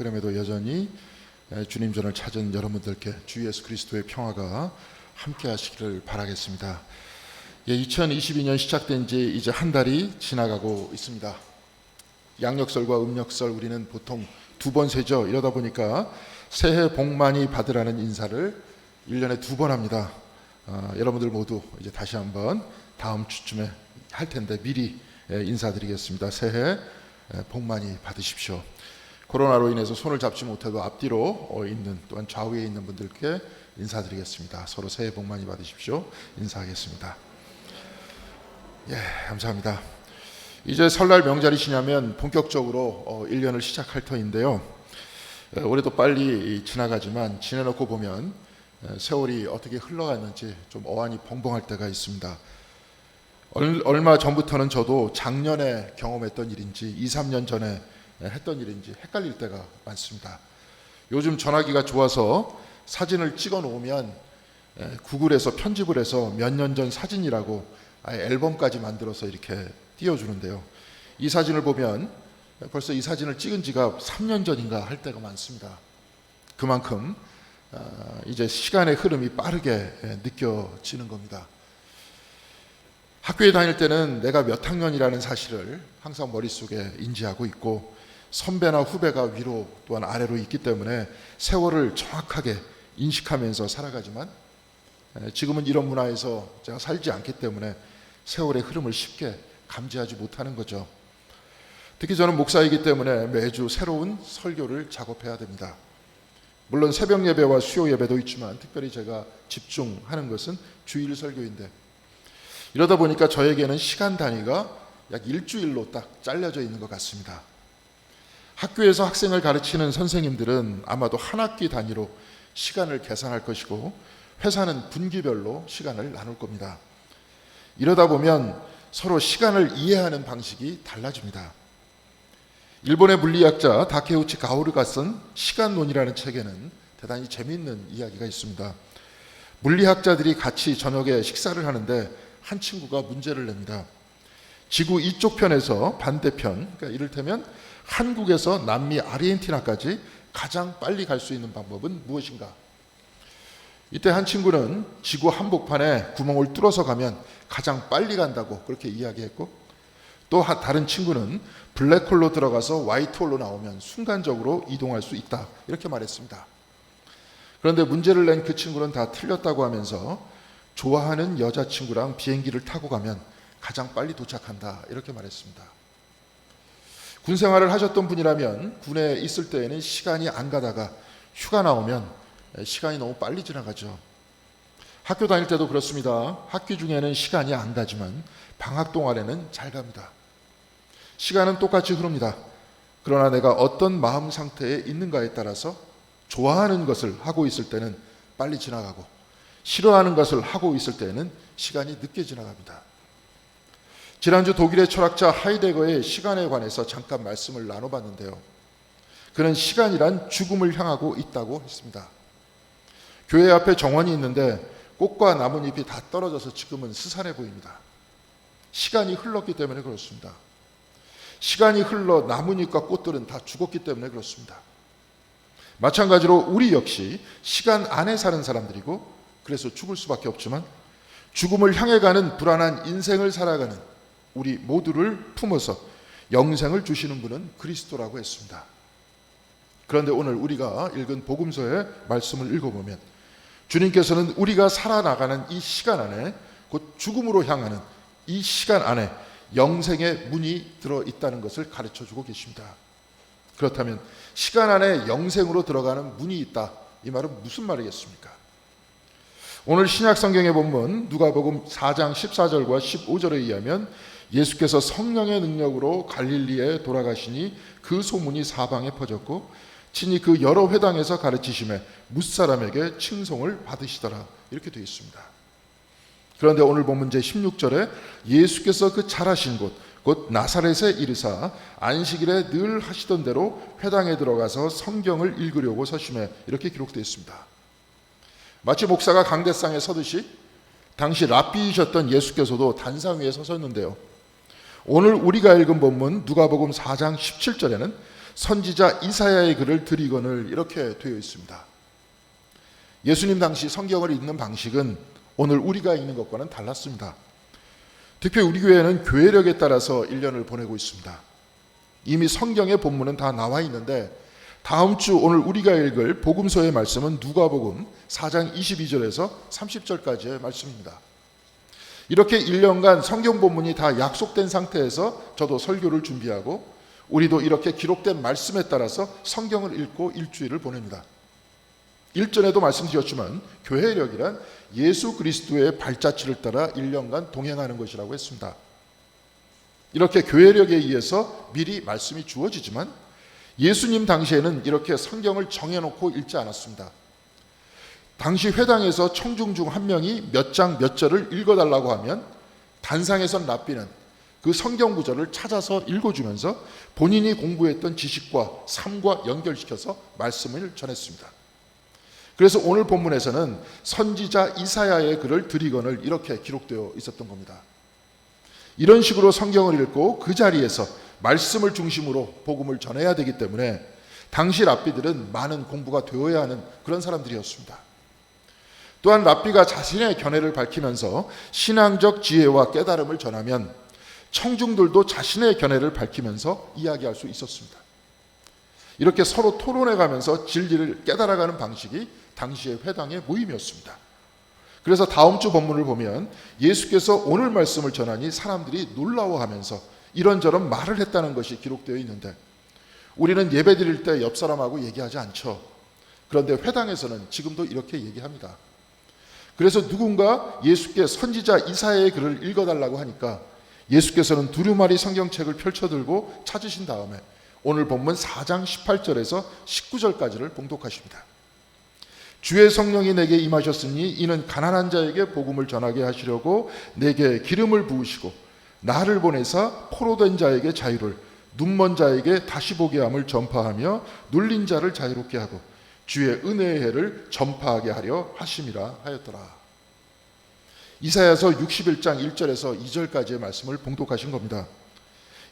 그럼에도 여전히 주님 전을 찾은 여러분들께 주 예수 그리스도의 평화가 함께 하시기를 바라겠습니다. 2022년 시작된 지 이제 한 달이 지나가고 있습니다. 양력설과 음력설 우리는 보통 두 번 세죠. 이러다 보니까 새해 복 많이 받으라는 인사를 1년에 두 번 합니다. 여러분들 모두 이제 다시 한번 다음 주쯤에 할 텐데 미리 인사드리겠습니다. 새해 복 많이 받으십시오. 코로나로 인해서 손을 잡지 못해도 앞뒤로 있는 또한 좌우에 있는 분들께 인사드리겠습니다. 서로 새해 복 많이 받으십시오. 인사하겠습니다. 감사합니다. 이제 설날 명절이 지나면 본격적으로 1년을 시작할 터인데요. 올해도 빨리 지나가지만 지내놓고 보면 세월이 어떻게 흘러갔는지 좀 어안이 벙벙할 때가 있습니다. 얼마 전부터는 저도 작년에 경험했던 일인지 2, 3년 전에 했던 일인지 헷갈릴 때가 많습니다. 요즘 전화기가 좋아서 사진을 찍어 놓으면 구글에서 편집을 해서 몇 년 전 사진이라고 아예 앨범까지 만들어서 이렇게 띄워주는데요. 이 사진을 보면 벌써 이 사진을 찍은 지가 3년 전인가 할 때가 많습니다. 그만큼 이제 시간의 흐름이 빠르게 느껴지는 겁니다. 학교에 다닐 때는 내가 몇 학년이라는 사실을 항상 머릿속에 인지하고 있고 선배나 후배가 위로 또한 아래로 있기 때문에 세월을 정확하게 인식하면서 살아가지만 지금은 이런 문화에서 제가 살지 않기 때문에 세월의 흐름을 쉽게 감지하지 못하는 거죠. 특히 저는 목사이기 때문에 매주 새로운 설교를 작업해야 됩니다. 물론 새벽 예배와 수요 예배도 있지만 특별히 제가 집중하는 것은 주일 설교인데 이러다 보니까 저에게는 시간 단위가 약 일주일로 딱 잘려져 있는 것 같습니다. 학교에서 학생을 가르치는 선생님들은 아마도 한 학기 단위로 시간을 계산할 것이고 회사는 분기별로 시간을 나눌 겁니다. 이러다 보면 서로 시간을 이해하는 방식이 달라집니다. 일본의 물리학자 다케우치 가오르가 쓴 시간론이라는 책에는 대단히 재미있는 이야기가 있습니다. 물리학자들이 같이 저녁에 식사를 하는데 한 친구가 문제를 냅니다. 지구 이쪽 편에서 반대편, 그러니까 이를테면 한국에서 남미 아르헨티나까지 가장 빨리 갈 수 있는 방법은 무엇인가? 이때 한 친구는 지구 한복판에 구멍을 뚫어서 가면 가장 빨리 간다고 그렇게 이야기했고 또 다른 친구는 블랙홀로 들어가서 화이트홀로 나오면 순간적으로 이동할 수 있다 이렇게 말했습니다. 그런데 문제를 낸 그 친구는 다 틀렸다고 하면서 좋아하는 여자친구랑 비행기를 타고 가면 가장 빨리 도착한다 이렇게 말했습니다. 군 생활을 하셨던 분이라면 군에 있을 때에는 시간이 안 가다가 휴가 나오면 시간이 너무 빨리 지나가죠. 학교 다닐 때도 그렇습니다. 학기 중에는 시간이 안 가지만 방학 동안에는 잘 갑니다. 시간은 똑같이 흐릅니다. 그러나 내가 어떤 마음 상태에 있는가에 따라서 좋아하는 것을 하고 있을 때는 빨리 지나가고 싫어하는 것을 하고 있을 때는 시간이 늦게 지나갑니다. 지난주 독일의 철학자 하이데거의 시간에 관해서 잠깐 말씀을 나눠봤는데요. 그는 시간이란 죽음을 향하고 있다고 했습니다. 교회 앞에 정원이 있는데 꽃과 나뭇잎이 다 떨어져서 지금은 스산해 보입니다. 시간이 흘렀기 때문에 그렇습니다. 시간이 흘러 나뭇잎과 꽃들은 다 죽었기 때문에 그렇습니다. 마찬가지로 우리 역시 시간 안에 사는 사람들이고 그래서 죽을 수밖에 없지만 죽음을 향해 가는 불안한 인생을 살아가는 우리 모두를 품어서 영생을 주시는 분은 그리스도라고 했습니다. 그런데 오늘 우리가 읽은 복음서의 말씀을 읽어보면 주님께서는 우리가 살아나가는 이 시간 안에 곧 죽음으로 향하는 이 시간 안에 영생의 문이 들어있다는 것을 가르쳐주고 계십니다. 그렇다면 시간 안에 영생으로 들어가는 문이 있다. 이 말은 무슨 말이겠습니까? 오늘 신약 성경의 본문 누가복음 4장 14절과 15절에 의하면 예수께서 성령의 능력으로 갈릴리에 돌아가시니 그 소문이 사방에 퍼졌고 친히 그 여러 회당에서 가르치심에 뭇사람에게 칭송을 받으시더라 이렇게 되어 있습니다. 그런데 오늘 본문 제16절에 예수께서 그 자라신 곳 곧 나사렛에 이르사 안식일에 늘 하시던 대로 회당에 들어가서 성경을 읽으려고 서심해 이렇게 기록되어 있습니다. 마치 목사가 강대상에 서듯이 당시 랍비이셨던 예수께서도 단상 위에 서셨는데요. 오늘 우리가 읽은 본문 누가복음 4장 17절에는 선지자 이사야의 글을 드리거늘 이렇게 되어 있습니다. 예수님 당시 성경을 읽는 방식은 오늘 우리가 읽는 것과는 달랐습니다. 특히 우리 교회는 교회력에 따라서 1년을 보내고 있습니다. 이미 성경의 본문은 다 나와 있는데 다음 주 오늘 우리가 읽을 복음서의 말씀은 누가복음 4장 22절에서 30절까지의 말씀입니다. 이렇게 1년간 성경 본문이 다 약속된 상태에서 저도 설교를 준비하고 우리도 이렇게 기록된 말씀에 따라서 성경을 읽고 일주일을 보냅니다. 일전에도 말씀드렸지만 교회력이란 예수 그리스도의 발자취를 따라 1년간 동행하는 것이라고 했습니다. 이렇게 교회력에 의해서 미리 말씀이 주어지지만 예수님 당시에는 이렇게 성경을 정해놓고 읽지 않았습니다. 당시 회당에서 청중 중 한 명이 몇 장 몇 절을 읽어달라고 하면 단상에선 랍비는 그 성경 구절을 찾아서 읽어주면서 본인이 공부했던 지식과 삶과 연결시켜서 말씀을 전했습니다. 그래서 오늘 본문에서는 선지자 이사야의 글을 드리거늘 이렇게 기록되어 있었던 겁니다. 이런 식으로 성경을 읽고 그 자리에서 말씀을 중심으로 복음을 전해야 되기 때문에 당시 랍비들은 많은 공부가 되어야 하는 그런 사람들이었습니다. 또한 랍비가 자신의 견해를 밝히면서 신앙적 지혜와 깨달음을 전하면 청중들도 자신의 견해를 밝히면서 이야기할 수 있었습니다. 이렇게 서로 토론해가면서 진리를 깨달아가는 방식이 당시의 회당의 모임이었습니다. 그래서 다음 주 본문을 보면 예수께서 오늘 말씀을 전하니 사람들이 놀라워하면서 이런저런 말을 했다는 것이 기록되어 있는데 우리는 예배 드릴 때 옆 사람하고 얘기하지 않죠. 그런데 회당에서는 지금도 이렇게 얘기합니다. 그래서 누군가 예수께 선지자 이사야의 글을 읽어달라고 하니까 예수께서는 두루마리 성경책을 펼쳐들고 찾으신 다음에 오늘 본문 4장 18절에서 19절까지를 봉독하십니다. 주의 성령이 내게 임하셨으니 이는 가난한 자에게 복음을 전하게 하시려고 내게 기름을 부으시고 나를 보내사 포로된 자에게 자유를 눈먼 자에게 다시 보게 함을 전파하며 눌린 자를 자유롭게 하고 주의 은혜의 해를 전파하게 하려 하심이라 하였더라. 이사야서 61장 1절에서 2절까지의 말씀을 봉독하신 겁니다.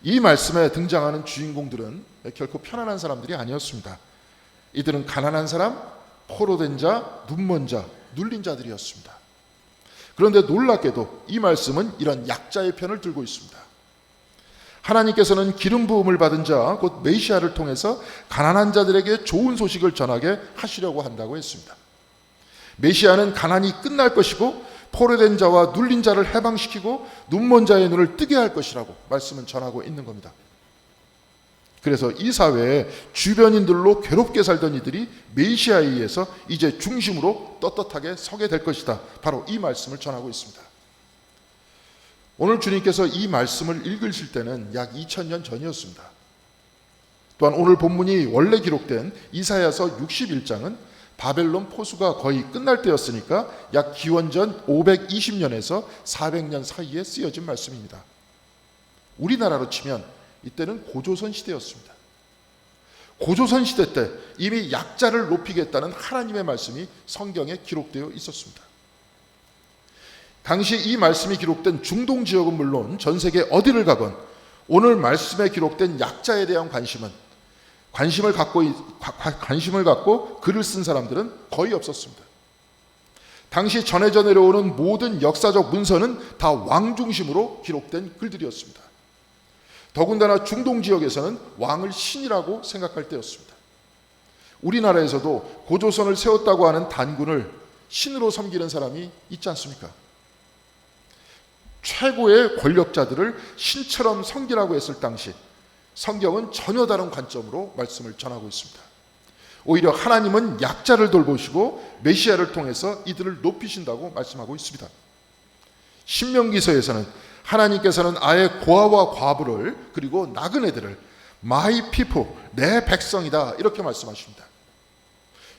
이 말씀에 등장하는 주인공들은 결코 편안한 사람들이 아니었습니다. 이들은 가난한 사람, 포로된 자, 눈먼 자, 눌린 자들이었습니다. 그런데 놀랍게도 이 말씀은 이런 약자의 편을 들고 있습니다. 하나님께서는 기름 부음을 받은 자, 곧 메시아를 통해서 가난한 자들에게 좋은 소식을 전하게 하시려고 한다고 했습니다. 메시아는 가난이 끝날 것이고 포로된 자와 눌린 자를 해방시키고 눈먼 자의 눈을 뜨게 할 것이라고 말씀은 전하고 있는 겁니다. 그래서 이 사회에 주변인들로 괴롭게 살던 이들이 메시아에 의해서 이제 중심으로 떳떳하게 서게 될 것이다. 바로 이 말씀을 전하고 있습니다. 오늘 주님께서 이 말씀을 읽으실 때는 약 2000년 전이었습니다. 또한 오늘 본문이 원래 기록된 이사야서 61장은 바벨론 포수가 거의 끝날 때였으니까 약 기원전 520년에서 400년 사이에 쓰여진 말씀입니다. 우리나라로 치면 이때는 고조선 시대였습니다. 고조선 시대 때 이미 약자를 높이겠다는 하나님의 말씀이 성경에 기록되어 있었습니다. 당시 이 말씀이 기록된 중동 지역은 물론 전 세계 어디를 가건 오늘 말씀에 기록된 약자에 대한 관심을 갖고 글을 쓴 사람들은 거의 없었습니다. 당시 전해져 내려오는 모든 역사적 문서는 다 왕 중심으로 기록된 글들이었습니다. 더군다나 중동 지역에서는 왕을 신이라고 생각할 때였습니다. 우리나라에서도 고조선을 세웠다고 하는 단군을 신으로 섬기는 사람이 있지 않습니까? 최고의 권력자들을 신처럼 섬기라고 했을 당시 성경은 전혀 다른 관점으로 말씀을 전하고 있습니다. 오히려 하나님은 약자를 돌보시고 메시아를 통해서 이들을 높이신다고 말씀하고 있습니다. 신명기서에서는 하나님께서는 아예 고아와 과부를 그리고 나그네들을 My people, 내 백성이다 이렇게 말씀하십니다.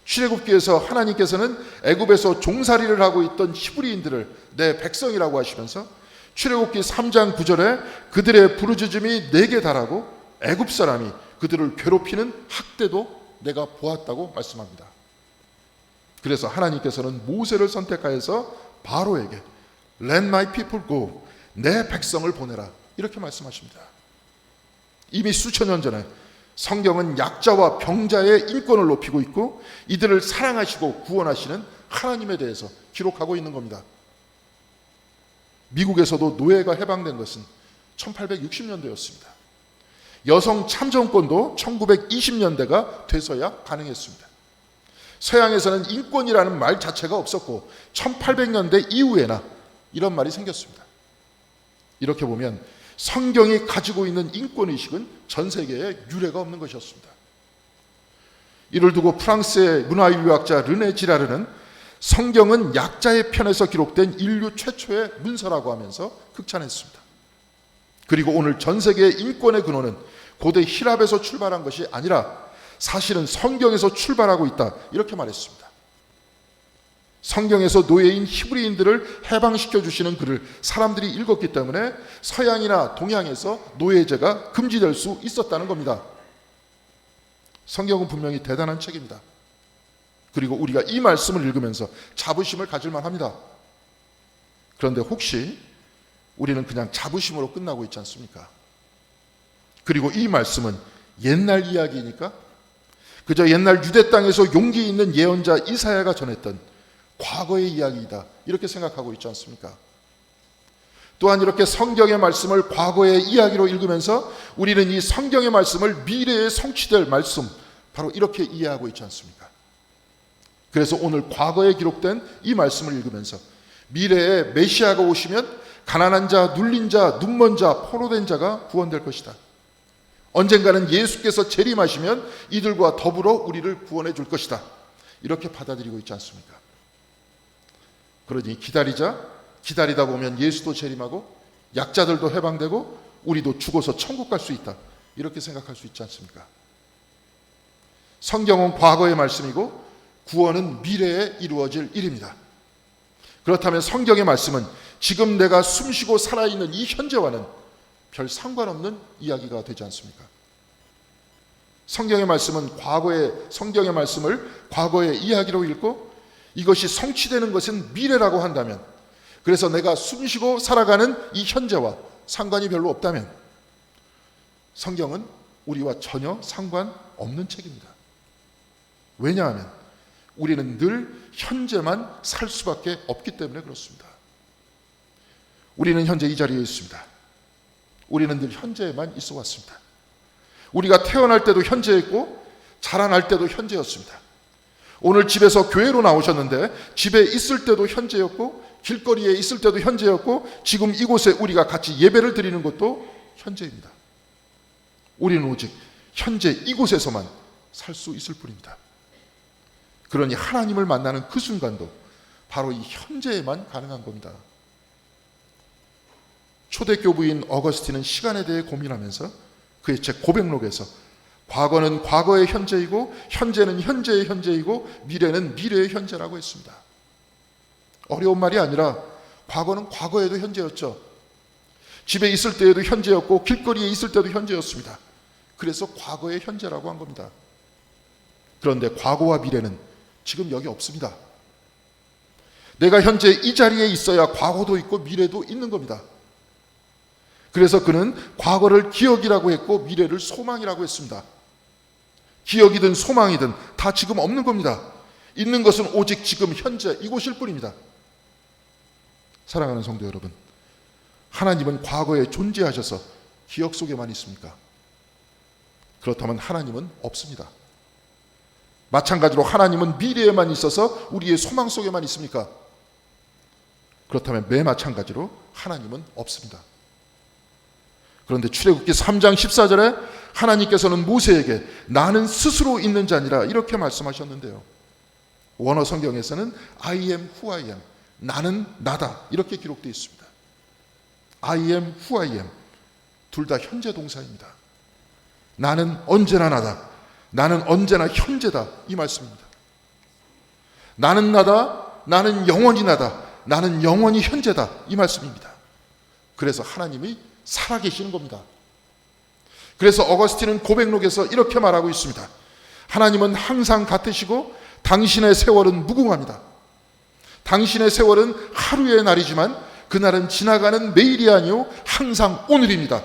출애굽기에서 하나님께서는 애굽에서 종살이를 하고 있던 히브리인들을 내 백성이라고 하시면서 출애굽기 3장 9절에 그들의 부르짖음이 내게 달하고 애굽 사람이 그들을 괴롭히는 학대도 내가 보았다고 말씀합니다. 그래서 하나님께서는 모세를 선택하여서 바로에게 Let my people go, 내 백성을 보내라 이렇게 말씀하십니다. 이미 수천 년 전에 성경은 약자와 병자의 인권을 높이고 있고 이들을 사랑하시고 구원하시는 하나님에 대해서 기록하고 있는 겁니다. 미국에서도 노예가 해방된 것은 1860년대였습니다. 여성 참정권도 1920년대가 돼서야 가능했습니다. 서양에서는 인권이라는 말 자체가 없었고 1800년대 이후에나 이런 말이 생겼습니다. 이렇게 보면 성경이 가지고 있는 인권의식은 전 세계에 유례가 없는 것이었습니다. 이를 두고 프랑스의 문화유학자 르네 지라르는 성경은 약자의 편에서 기록된 인류 최초의 문서라고 하면서 극찬했습니다. 그리고 오늘 전 세계의 인권의 근원은 고대 히랍에서 출발한 것이 아니라 사실은 성경에서 출발하고 있다, 이렇게 말했습니다. 성경에서 노예인 히브리인들을 해방시켜 주시는 글을 사람들이 읽었기 때문에 서양이나 동양에서 노예제가 금지될 수 있었다는 겁니다. 성경은 분명히 대단한 책입니다. 그리고 우리가 이 말씀을 읽으면서 자부심을 가질만 합니다. 그런데 혹시 우리는 그냥 자부심으로 끝나고 있지 않습니까? 그리고 이 말씀은 옛날 이야기니까 그저 옛날 유대 땅에서 용기 있는 예언자 이사야가 전했던 과거의 이야기이다, 이렇게 생각하고 있지 않습니까? 또한 이렇게 성경의 말씀을 과거의 이야기로 읽으면서 우리는 이 성경의 말씀을 미래에 성취될 말씀, 바로 이렇게 이해하고 있지 않습니까? 그래서 오늘 과거에 기록된 이 말씀을 읽으면서 미래에 메시아가 오시면 가난한 자, 눌린 자, 눈먼 자, 포로된 자가 구원될 것이다. 언젠가는 예수께서 재림하시면 이들과 더불어 우리를 구원해 줄 것이다, 이렇게 받아들이고 있지 않습니까? 그러니 기다리다 보면 예수도 재림하고 약자들도 해방되고 우리도 죽어서 천국 갈 수 있다, 이렇게 생각할 수 있지 않습니까? 성경은 과거의 말씀이고 구원은 미래에 이루어질 일입니다. 그렇다면 성경의 말씀은 지금 내가 숨쉬고 살아있는 이 현재와는 별 상관없는 이야기가 되지 않습니까? 성경의 말씀은 성경의 말씀을 과거의 이야기로 읽고 이것이 성취되는 것은 미래라고 한다면, 그래서 내가 숨쉬고 살아가는 이 현재와 상관이 별로 없다면 성경은 우리와 전혀 상관없는 책입니다. 왜냐하면 우리는 늘 현재만 살 수밖에 없기 때문에 그렇습니다. 우리는 현재 이 자리에 있습니다. 우리는 늘 현재에만 있어 왔습니다. 우리가 태어날 때도 현재였고 자라날 때도 현재였습니다. 오늘 집에서 교회로 나오셨는데 집에 있을 때도 현재였고 길거리에 있을 때도 현재였고 지금 이곳에 우리가 같이 예배를 드리는 것도 현재입니다. 우리는 오직 현재 이곳에서만 살 수 있을 뿐입니다. 그러니 하나님을 만나는 그 순간도 바로 이 현재에만 가능한 겁니다. 초대교부인 어거스틴은 시간에 대해 고민하면서 그의 책 고백록에서 과거는 과거의 현재이고 현재는 현재의 현재이고 미래는 미래의 현재라고 했습니다. 어려운 말이 아니라 과거는 과거에도 현재였죠. 집에 있을 때에도 현재였고 길거리에 있을 때도 현재였습니다. 그래서 과거의 현재라고 한 겁니다. 그런데 과거와 미래는 지금 여기 없습니다. 내가 현재 이 자리에 있어야 과거도 있고 미래도 있는 겁니다. 그래서 그는 과거를 기억이라고 했고 미래를 소망이라고 했습니다. 기억이든 소망이든 다 지금 없는 겁니다. 있는 것은 오직 지금 현재 이곳일 뿐입니다. 사랑하는 성도 여러분, 하나님은 과거에 존재하셔서 기억 속에만 있습니까? 그렇다면 하나님은 없습니다. 마찬가지로 하나님은 미래에만 있어서 우리의 소망 속에만 있습니까? 그렇다면 매 마찬가지로 하나님은 없습니다. 그런데 출애굽기 3장 14절에 하나님께서는 모세에게 나는 스스로 있는 자니라 이렇게 말씀하셨는데요. 원어 성경에서는 I am who I am, 나는 나다, 이렇게 기록되어 있습니다. I am who I am, 둘 다 현재 동사입니다. 나는 언제나 나다, 나는 언제나 현재다, 이 말씀입니다. 나는 나다, 나는 영원히 나다, 나는 영원히 현재다, 이 말씀입니다. 그래서 하나님이 살아계시는 겁니다. 그래서 어거스틴은 고백록에서 이렇게 말하고 있습니다. 하나님은 항상 같으시고 당신의 세월은 무궁합니다. 당신의 세월은 하루의 날이지만 그날은 지나가는 매일이 아니요 항상 오늘입니다.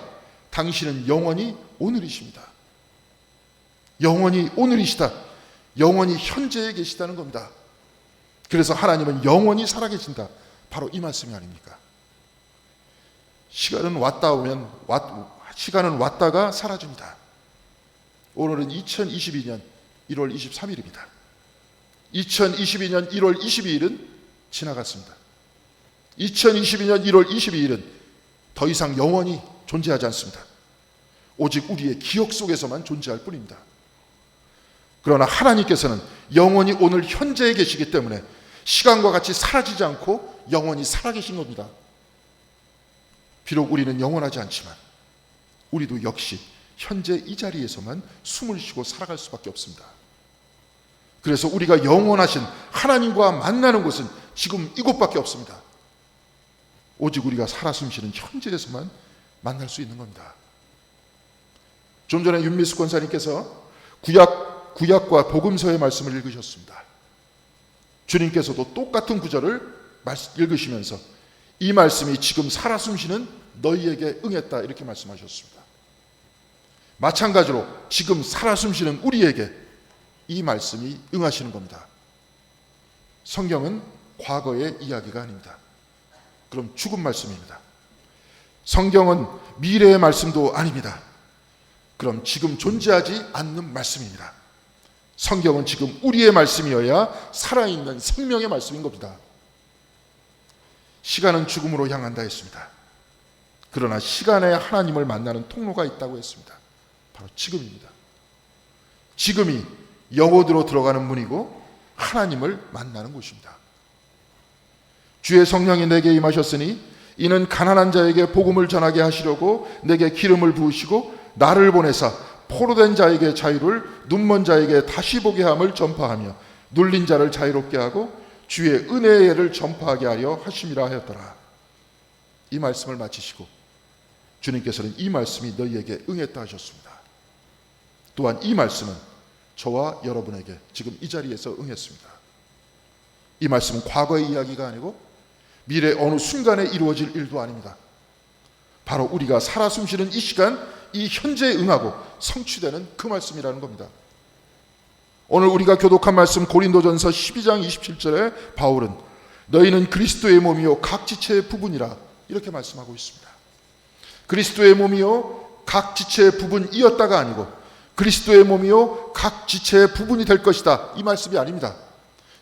당신은 영원히 오늘이십니다. 영원히 오늘이시다. 영원히 현재에 계시다는 겁니다. 그래서 하나님은 영원히 살아계신다. 바로 이 말씀이 아닙니까? 시간은 왔다가 사라집니다. 오늘은 2022년 1월 23일입니다. 2022년 1월 22일은 지나갔습니다. 2022년 1월 22일은 더 이상 영원히 존재하지 않습니다. 오직 우리의 기억 속에서만 존재할 뿐입니다. 그러나 하나님께서는 영원히 오늘 현재에 계시기 때문에 시간과 같이 사라지지 않고 영원히 살아계신 겁니다. 비록 우리는 영원하지 않지만 우리도 역시 현재 이 자리에서만 숨을 쉬고 살아갈 수밖에 없습니다. 그래서 우리가 영원하신 하나님과 만나는 곳은 지금 이곳밖에 없습니다. 오직 우리가 살아 숨쉬는 현재에서만 만날 수 있는 겁니다. 좀 전에 윤미숙 권사님께서 구약과 복음서의 말씀을 읽으셨습니다. 주님께서도 똑같은 구절을 읽으시면서 이 말씀이 지금 살아 숨쉬는 너희에게 응했다 이렇게 말씀하셨습니다. 마찬가지로 지금 살아 숨쉬는 우리에게 이 말씀이 응하시는 겁니다. 성경은 과거의 이야기가 아닙니다. 그럼 죽은 말씀입니다. 성경은 미래의 말씀도 아닙니다. 그럼 지금 존재하지 않는 말씀입니다. 성경은 지금 우리의 말씀이어야 살아있는 생명의 말씀인 겁니다. 시간은 죽음으로 향한다 했습니다. 그러나 시간에 하나님을 만나는 통로가 있다고 했습니다. 바로 지금입니다. 지금이 영혼으로 들어가는 문이고 하나님을 만나는 곳입니다. 주의 성령이 내게 임하셨으니 이는 가난한 자에게 복음을 전하게 하시려고 내게 기름을 부으시고 나를 보내사 포로된 자에게 자유를, 눈먼 자에게 다시 보게 함을 전파하며 눌린 자를 자유롭게 하고 주의 은혜를 전파하게 하려 하심이라 하였더라. 이 말씀을 마치시고 주님께서는 이 말씀이 너희에게 응했다 하셨습니다. 또한 이 말씀은 저와 여러분에게 지금 이 자리에서 응했습니다. 이 말씀은 과거의 이야기가 아니고 미래 어느 순간에 이루어질 일도 아닙니다. 바로 우리가 살아 숨쉬는 이 시간, 이 현재에 응하고 성취되는 그 말씀이라는 겁니다. 오늘 우리가 교독한 말씀 고린도전서 12장 27절에 바울은 너희는 그리스도의 몸이요 각 지체의 부분이라 이렇게 말씀하고 있습니다. 그리스도의 몸이요 각 지체의 부분이었다가 아니고 그리스도의 몸이요 각 지체의 부분이 될 것이다 이 말씀이 아닙니다.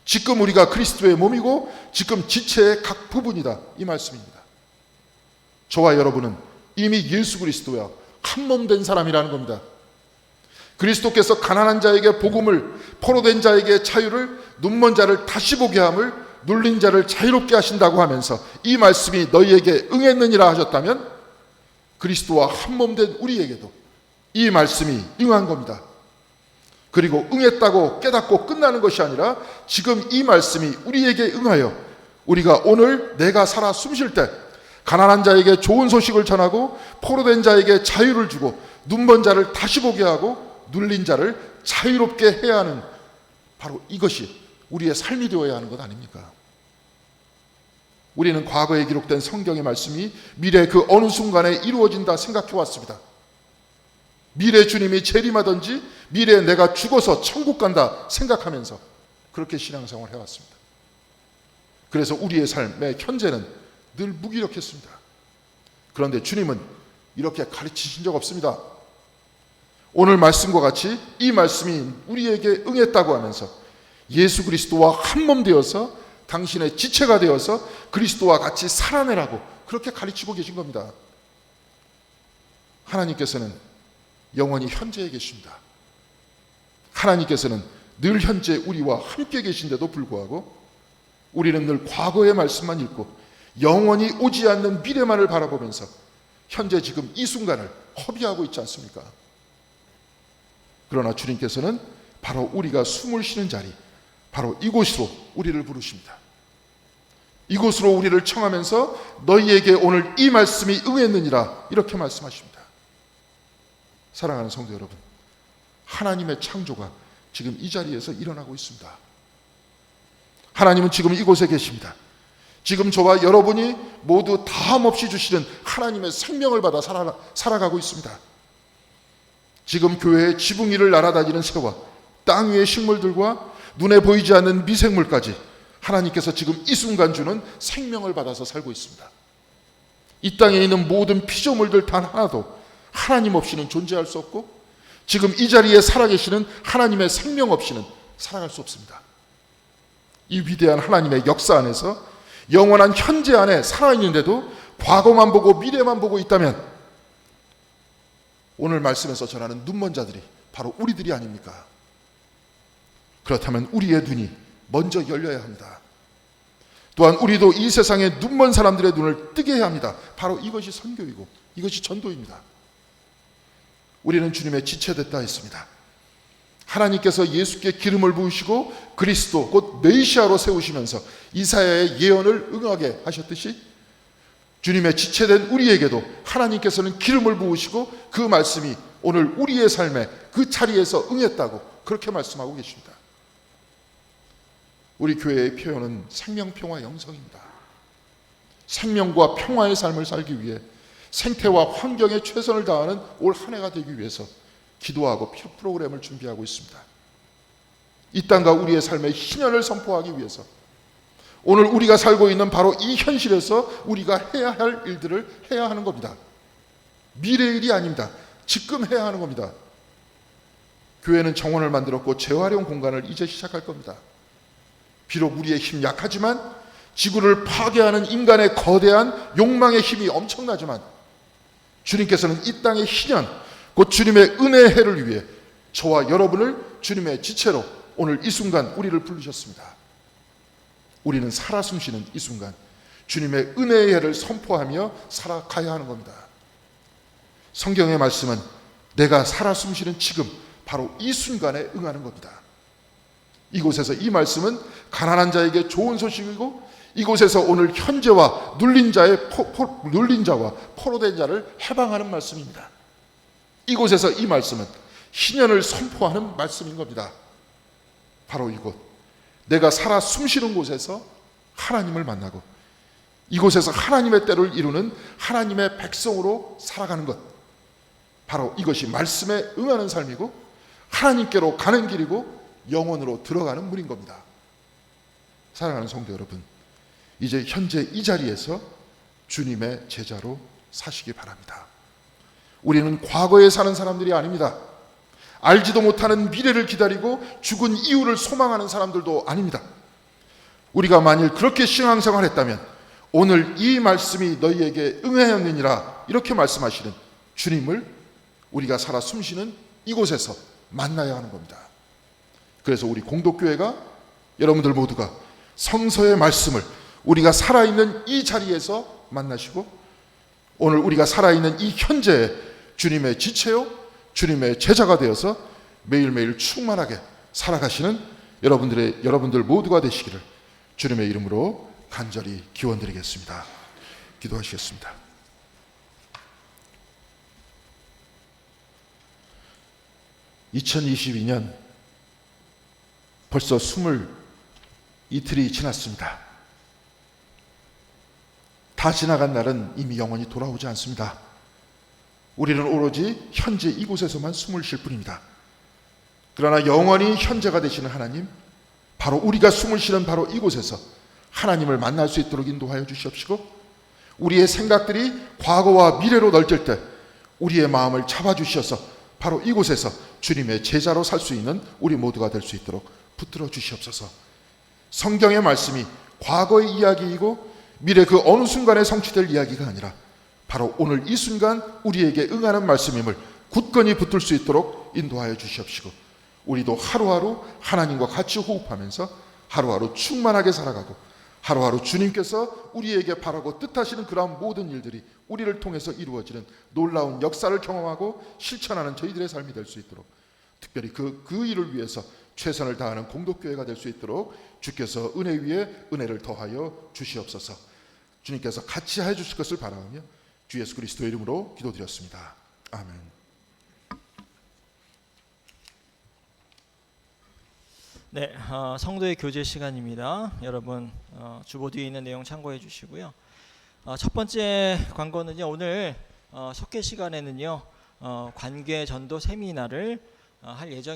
지금 우리가 그리스도의 몸이고 지금 지체의 각 부분이다 이 말씀입니다. 저와 여러분은 이미 예수 그리스도와 한 몸 된 사람이라는 겁니다. 그리스도께서 가난한 자에게 복음을, 포로된 자에게 자유를, 눈먼 자를 다시 보게 함을, 눌린 자를 자유롭게 하신다고 하면서 이 말씀이 너희에게 응했느니라 하셨다면 그리스도와 한 몸 된 우리에게도 이 말씀이 응한 겁니다. 그리고 응했다고 깨닫고 끝나는 것이 아니라 지금 이 말씀이 우리에게 응하여 우리가 오늘 내가 살아 숨쉴 때 가난한 자에게 좋은 소식을 전하고 포로된 자에게 자유를 주고 눈먼 자를 다시 보게 하고 눌린 자를 자유롭게 해야 하는 바로 이것이 우리의 삶이 되어야 하는 것 아닙니까? 우리는 과거에 기록된 성경의 말씀이 미래 그 어느 순간에 이루어진다 생각해 왔습니다. 미래 주님이 재림하든지 미래에 내가 죽어서 천국 간다 생각하면서 그렇게 신앙생활을 해왔습니다. 그래서 우리의 삶의 현재는 늘 무기력했습니다. 그런데 주님은 이렇게 가르치신 적 없습니다. 오늘 말씀과 같이 이 말씀이 우리에게 응했다고 하면서 예수 그리스도와 한 몸 되어서 당신의 지체가 되어서 그리스도와 같이 살아내라고 그렇게 가르치고 계신 겁니다. 하나님께서는 영원히 현재에 계십니다. 하나님께서는 늘 현재 우리와 함께 계신데도 불구하고 우리는 늘 과거의 말씀만 읽고 영원히 오지 않는 미래만을 바라보면서 현재 지금 이 순간을 허비하고 있지 않습니까? 그러나 주님께서는 바로 우리가 숨을 쉬는 자리, 바로 이곳으로 우리를 부르십니다. 이곳으로 우리를 청하면서 너희에게 오늘 이 말씀이 응했느니라 이렇게 말씀하십니다. 사랑하는 성도 여러분, 하나님의 창조가 지금 이 자리에서 일어나고 있습니다. 하나님은 지금 이곳에 계십니다. 지금 저와 여러분이 모두 다함없이 주시는 하나님의 생명을 받아 살아가고 있습니다. 지금 교회의 지붕 위를 날아다니는 새와 땅 위의 식물들과 눈에 보이지 않는 미생물까지 하나님께서 지금 이 순간 주는 생명을 받아서 살고 있습니다. 이 땅에 있는 모든 피조물들 단 하나도 하나님 없이는 존재할 수 없고, 지금 이 자리에 살아계시는 하나님의 생명 없이는 살아갈 수 없습니다. 이 위대한 하나님의 역사 안에서 영원한 현재 안에 살아있는데도 과거만 보고 미래만 보고 있다면 오늘 말씀에서 전하는 눈먼 자들이 바로 우리들이 아닙니까? 그렇다면 우리의 눈이 먼저 열려야 합니다. 또한 우리도 이 세상의 눈먼 사람들의 눈을 뜨게 해야 합니다. 바로 이것이 선교이고 이것이 전도입니다. 우리는 주님의 지체됐다 했습니다. 하나님께서 예수께 기름을 부으시고 그리스도 곧 메시아로 세우시면서 이사야의 예언을 응하게 하셨듯이 주님의 지체된 우리에게도 하나님께서는 기름을 부으시고 그 말씀이 오늘 우리의 삶에 그 자리에서 응했다고 그렇게 말씀하고 계십니다. 우리 교회의 표현은 생명, 평화, 영성입니다. 생명과 평화의 삶을 살기 위해 생태와 환경에 최선을 다하는 올 한 해가 되기 위해서 기도하고 프로그램을 준비하고 있습니다. 이 땅과 우리의 삶의 희년을 선포하기 위해서 오늘 우리가 살고 있는 바로 이 현실에서 우리가 해야 할 일들을 해야 하는 겁니다. 미래의 일이 아닙니다. 지금 해야 하는 겁니다. 교회는 정원을 만들었고 재활용 공간을 이제 시작할 겁니다. 비록 우리의 힘 약하지만, 지구를 파괴하는 인간의 거대한 욕망의 힘이 엄청나지만, 주님께서는 이 땅의 희년, 곧 주님의 은혜의 해를 위해 저와 여러분을 주님의 지체로 오늘 이 순간 우리를 부르셨습니다. 우리는 살아 숨쉬는 이 순간 주님의 은혜의 해를 선포하며 살아가야 하는 겁니다. 성경의 말씀은 내가 살아 숨쉬는 지금 바로 이 순간에 응하는 겁니다. 이곳에서 이 말씀은 가난한 자에게 좋은 소식이고, 이곳에서 오늘 현재와 눌린 자와 포로된 자를 해방하는 말씀입니다. 이곳에서 이 말씀은 희년을 선포하는 말씀인 겁니다. 바로 이곳, 내가 살아 숨쉬는 곳에서 하나님을 만나고 이곳에서 하나님의 때를 이루는 하나님의 백성으로 살아가는 것, 바로 이것이 말씀에 응하는 삶이고 하나님께로 가는 길이고 영원으로 들어가는 문인 겁니다. 사랑하는 성도 여러분, 이제 현재 이 자리에서 주님의 제자로 사시기 바랍니다. 우리는 과거에 사는 사람들이 아닙니다. 알지도 못하는 미래를 기다리고 죽은 이유를 소망하는 사람들도 아닙니다. 우리가 만일 그렇게 신앙생활했다면 오늘 이 말씀이 너희에게 응하였느니라 이렇게 말씀하시는 주님을 우리가 살아 숨쉬는 이곳에서 만나야 하는 겁니다. 그래서 우리 공동교회가, 여러분들 모두가 성서의 말씀을 우리가 살아있는 이 자리에서 만나시고 오늘 우리가 살아있는 이 현재에 주님의 지체요, 주님의 제자가 되어서 매일매일 충만하게 살아가시는 여러분들 모두가 되시기를 주님의 이름으로 간절히 기원드리겠습니다. 기도하시겠습니다. (2022년) 벌써 22일이 지났습니다. 다 지나간 날은 이미 영원히 돌아오지 않습니다. 우리는 오로지 현재 이곳에서만 숨을 쉴 뿐입니다. 그러나 영원히 현재가 되시는 하나님, 바로 우리가 숨을 쉬는 바로 이곳에서 하나님을 만날 수 있도록 인도하여 주시옵시고, 우리의 생각들이 과거와 미래로 널뛸 때 우리의 마음을 잡아주셔서 바로 이곳에서 주님의 제자로 살 수 있는 우리 모두가 될 수 있도록 붙들어 주시옵소서. 성경의 말씀이 과거의 이야기이고 미래 그 어느 순간에 성취될 이야기가 아니라 바로 오늘 이 순간 우리에게 응하는 말씀임을 굳건히 붙들 수 있도록 인도하여 주시옵시고, 우리도 하루하루 하나님과 같이 호흡하면서 하루하루 충만하게 살아가고 하루하루 주님께서 우리에게 바라고 뜻하시는 그러한 모든 일들이 우리를 통해서 이루어지는 놀라운 역사를 경험하고 실천하는 저희들의 삶이 될 수 있도록, 특별히 그 일을 위해서 최선을 다하는 공동교회가 될 수 있도록 주께서 은혜 위에 은혜를 더하여 주시옵소서. 주님께서 같이 해 주실 것을 바라며 주 예수 그리스도의 이름으로 기도드렸습니다. 아멘. 네, 성도의 교제 시간입니다. 여러분 주보드에 있는 내용 참고해 주시고요. 첫 번째 광고는요, 오늘 속회 시간에는요 관계 전도 세미나를 할 예정.